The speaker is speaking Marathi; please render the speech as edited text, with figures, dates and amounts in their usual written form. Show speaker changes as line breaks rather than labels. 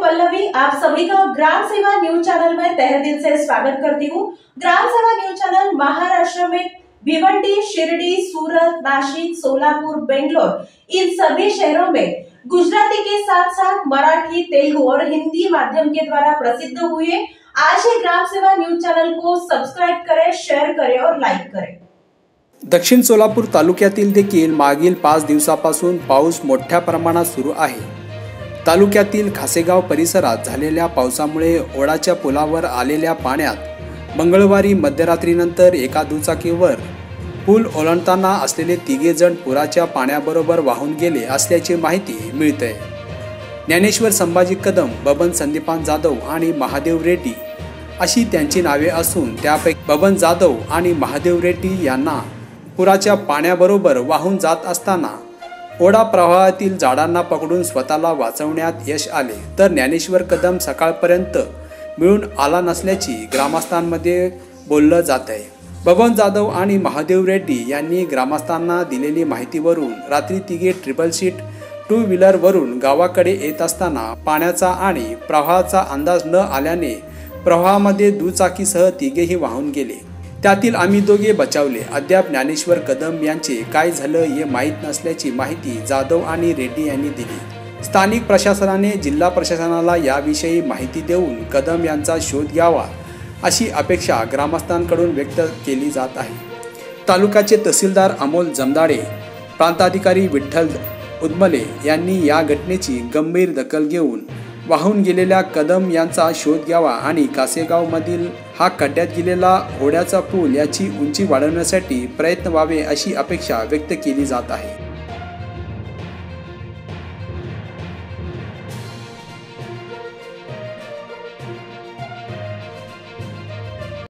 पल्लवी, आप सभी का ग्राम सेवा न्यूज चैनल में तहे दिल से स्वागत करती हूँ। ग्राम सेवा न्यूज चैनल महाराष्ट्र में भिवंडी, शिरडी, सूरत, नासिक, सोलापुर, बेंगलोर इन सभी शहरों में गुजराती के साथ साथ मराठी, तेलुगु और हिंदी माध्यम के द्वारा प्रसिद्ध हुए। आज ही ग्राम सेवा न्यूज चैनल को सब्सक्राइब करें, शेअर करें और लाईक करें।
दक्षिण सोलापूर तालुक्यातील देखील मागील 5 दिवसापासून पाऊस मोठ्या प्रमाणात सुरू आहे। तालुक्यातील खासेगाव परिसरात झालेल्या पावसामुळे ओढाच्या पुलावर आलेल्या पाण्यात मंगळवारी मध्यरात्रीनंतर एका दुचाकीवर पूल ओलांडताना असलेले 3 जण पुराच्या पाण्याबरोबर वाहून गेले असल्याची माहिती मिळते। ज्ञानेश्वर संभाजी कदम, बबन संदीपान जाधव आणि महादेव रेड्डी अशी त्यांची नावे असून त्यापैकी बबन जाधव आणि महादेव रेड्डी यांना पुराच्या पाण्याबरोबर वाहून जात असताना ओढा प्रवाहातील झाडांना पकडून स्वतःला वाचवण्यात यश आले, तर ज्ञानेश्वर कदम सकाळपर्यंत मिळून आला नसल्याची ग्रामस्थांमध्ये बोललं जात आहे। बबन जाधव आणि महादेव रेड्डी यांनी ग्रामस्थांना दिलेली माहितीवरून रात्री 3 ट्रिपल सीट 2 व्हीलरवरून गावाकडे येत असताना पाण्याचा आणि प्रवाहाचा अंदाज न आल्याने प्रवाहामध्ये दुचाकीसह 3ही वाहून गेले। त्यातील आम्ही 2 बचावले। अद्याप ज्ञानेश्वर कदम यांचे काय झालं हे माहीत नसल्याची माहिती जाधव आणि रेड्डी यांनी दिली। स्थानिक प्रशासनाने जिल्हा प्रशासनाला याविषयी माहिती देऊन कदम यांचा शोध घ्यावा अशी अपेक्षा ग्रामस्थांकडून व्यक्त केली जात आहे। तालुक्याचे तहसीलदार अमोल जमदाडे, प्रांताधिकारी विठ्ठल उदमले यांनी या घटनेची गंभीर दखल घेऊन वाहून गेलेल्या कदम यांचा शोध घ्यावा आणि कासेगावमधील हा खड्ड्यात गेलेला ओढ्याचा पूल याची उंची वाढवण्यासाठी प्रयत्न व्हावे अशी अपेक्षा व्यक्त केली जात आहे।